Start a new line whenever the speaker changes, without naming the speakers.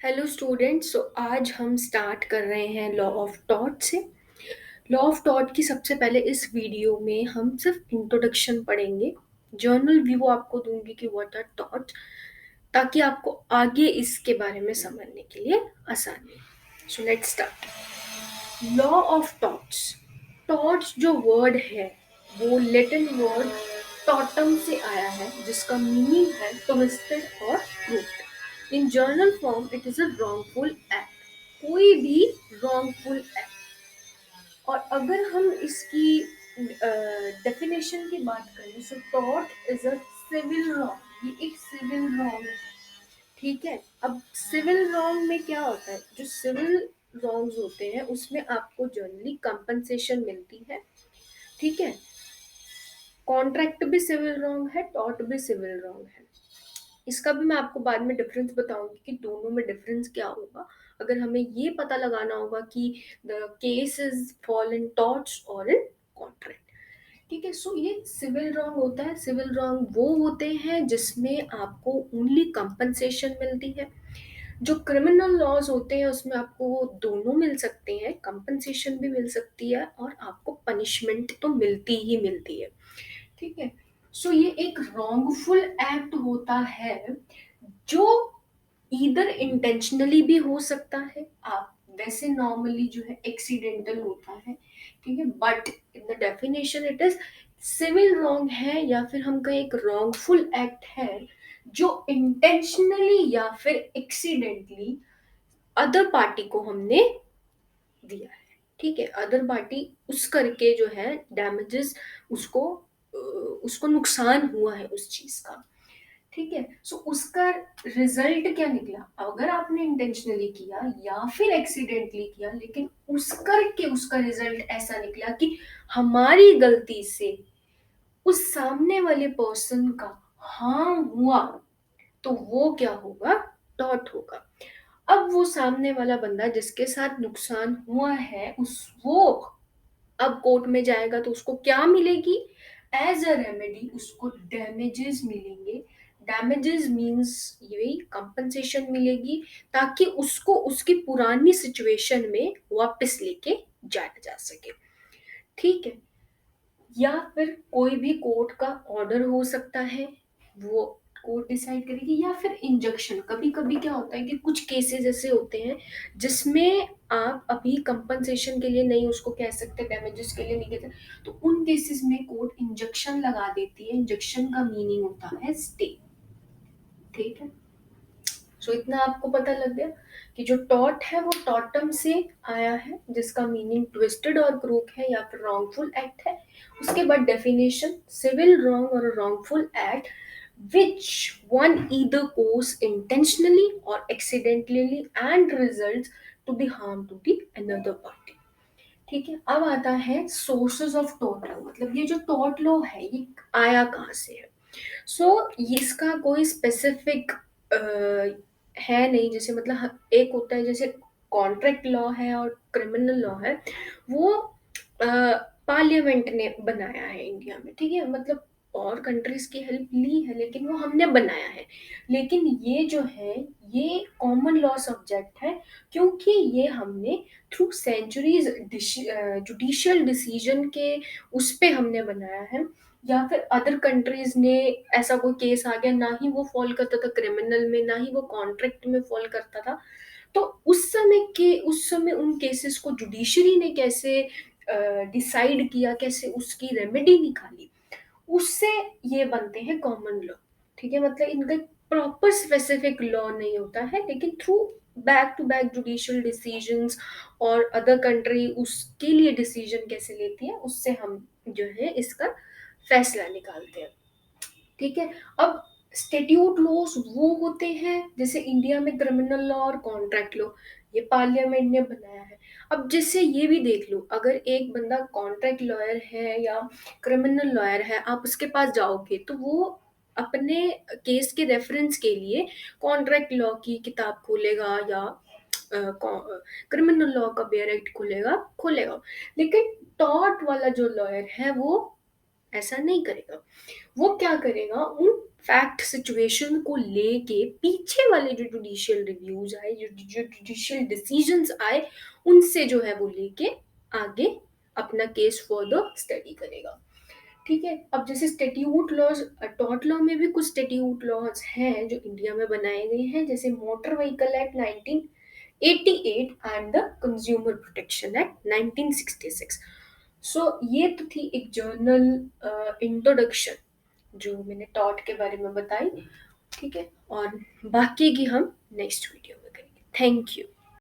Hello students. आज हम start कर रहे हैं लॉ ऑफ टॉट से। लॉ ऑफ टॉट की सबसे पहले इस वीडियो में हम सिर्फ इंट्रोडक्शन पढ़ेंगे। जर्नल व्यू आपको दूंगी कि व्हाट आर टॉट, ताकि आपको आगे इसके बारे में समझने के लिए आसानी। So let's start. Law of torts. Torts जो वर्ड है वो लैटिन वर्ड टॉटम से आया है, जिसका मीनिंग है ट्विस्टेड और crude. In journal form it is a wrongful act, कोई भी wrongful एक्ट। और अगर हम इसकी डेफिनेशन की बात करें, सो टॉट इज अ सिविल रॉन्ग। ये एक सिविल रॉन्ग है, ठीक है। अब सिविल रॉन्ग में क्या होता है, जो सिविल रॉन्ग्स होते हैं उसमें आपको जनरली कंपनसेशन मिलती है, ठीक है। कॉन्ट्रैक्ट भी सिविल रॉन्ग है, टॉट भी सिविल रॉन्ग है। इसका भी मैं आपको बाद में डिफरेंस बताऊंगी कि दोनों में डिफरेंस क्या होगा। अगर हमें ये पता लगाना होगा कि the case is fall in torts और इन कॉन्ट्रैक्ट, ठीक है। सो ये सिविल रॉन्ग होता है। सिविल रॉन्ग वो होते हैं जिसमें आपको ओनली कंपनसेशन मिलती है। जो क्रिमिनल लॉज होते हैं उसमें आपको दोनों मिल सकते हैं, कंपनसेशन भी मिल सकती है और आपको पनिशमेंट तो मिलती ही मिलती है, ठीक है। सो ये एक रॉन्गफुल एक्ट होता है जो ईदर इंटेंशनली भी हो सकता है, आप वैसे नॉर्मली जो है एक्सीडेंटल होता है, ठीक है। But in the definition it is civil wrong है, या फिर हम कहें एक रॉन्गफुल एक्ट है जो इंटेंशनली या फिर एक्सीडेंटली अदर पार्टी को हमने दिया है, ठीक है। अदर पार्टी उस करके जो है डैमेजेस, उसको उसको नुकसान हुआ है उस चीज का, ठीक है। सो उसका रिजल्ट क्या निकला, अगर आपने इंटेंशनली किया या फिर एक्सीडेंटली किया, लेकिन उस करके उसका रिजल्ट ऐसा निकला कि हमारी गलती से उस सामने वाले पर्सन का हार्म हुआ, तो वो क्या होगा, टॉर्ट होगा। अब वो सामने वाला बंदा जिसके साथ नुकसान हुआ है, उस वो अब कोर्ट में जाएगा तो उसको क्या मिलेगी, एज अ रेमेडी उसको डैमेजेस मिलेंगे। डैमेजेस मींस यही कंपनसेशन मिलेगी, ताकि उसको उसकी पुरानी सिचुएशन में वापस लेके जाया जा सके, ठीक है। या फिर कोई भी कोर्ट का ऑर्डर हो सकता है, वो कोर्ट डिसाइड करेगी, या फिर इंजंक्शन। कभी कभी क्या होता है कि कुछ केसेस ऐसे होते हैं जिसमें आप अभी कंपनसेशन के लिए नहीं उसको कह सकते, डैमेजेस के लिए नहीं कह सकते, तो उन केसेस में कोर्ट इंजंक्शन लगा देती है। इंजंक्शन का मीनिंग होता है स्टे, ठीक है। सो इतना आपको पता लग गया कि जो टॉट है वो टॉटम से आया है, जिसका मीनिंग ट्विस्टेड और क्रूक है या फिर रॉन्गफुल एक्ट है। उसके बाद डेफिनेशन, सिविल रॉन्ग और wrongful act which one either cause intentionally or accidentally and results to the harm to the another party, ठीक है। अब आता है सोर्सेज ऑफ टॉर्ट लॉ, मतलब ये जो टॉर्ट लॉ है ये आया कहाँ से है। सो इसका कोई स्पेसिफिक है नहीं, जैसे मतलब एक होता है जैसे कॉन्ट्रैक्ट लॉ है और क्रिमिनल लॉ है, वो पार्लियामेंट ने बनाया है इंडिया में, ठीक है। मतलब और कंट्रीज की हेल्प ली है, लेकिन वो हमने बनाया है। लेकिन ये जो है ये कॉमन लॉ सब्जेक्ट है, क्योंकि ये हमने थ्रू सेंचुरीज जुडिशियल डिसीजन के उस पे हमने बनाया है। या फिर अदर कंट्रीज ने ऐसा कोई केस आ गया, ना ही वो फॉल करता था क्रिमिनल में, ना ही वो कॉन्ट्रैक्ट में फॉल करता था, तो उस समय उन केसेस को जुडिशरी ने कैसे डिसाइड किया, कैसे उसकी रेमेडी निकाली, उससे ये बनते हैं कॉमन लॉ, ठीक है। मतलब इनका प्रॉपर स्पेसिफिक लॉ नहीं होता है, लेकिन through back to back judicial decisions और अदर कंट्री उसके लिए डिसीजन कैसे लेती है, उससे हम जो है इसका फैसला निकालते हैं, ठीक है। अब स्टेट्यूट लॉज वो होते हैं, जैसे इंडिया में क्रिमिनल लॉ और कॉन्ट्रैक्ट लॉ ये पार्लियामेंट ने बनाया है। अब जैसे ये भी देख लो, अगर एक बंदा कॉन्ट्रैक्ट लॉयर है या क्रिमिनल लॉयर है, आप उसके पास जाओगे तो वो अपने केस के रेफरेंस के लिए कॉन्ट्रैक्ट लॉ की किताब खोलेगा या क्रिमिनल लॉ का बेयर एक्ट खोलेगा खोलेगा। लेकिन टॉर्ट वाला जो लॉयर है वो ऐसा नहीं करेगा। वो क्या करेगा, उन फैक्ट सिचुएशन को लेके पीछे वाले जो जुडिशियल रिव्यूज आए, जो जुडिशियल डिसीजंस आए, उनसे जो है वो लेके आगे अपना केस फर्दर स्टडी करेगा। ठीक है। अब जैसे स्टेट्यूट लॉज, टॉर्ट लॉ में भी कुछ स्टेट्यूट लॉज हैं जो इंडिया में बनाए गए हैं, जैसे motor vehicle act 1988 and the consumer protection act 1966। सो ये तो थी एक जर्नल इंट्रोडक्शन जो मैंने टॉट के बारे में बताई। ठीक है, और बाकी की हम नेक्स्ट वीडियो में करेंगे। Thank you.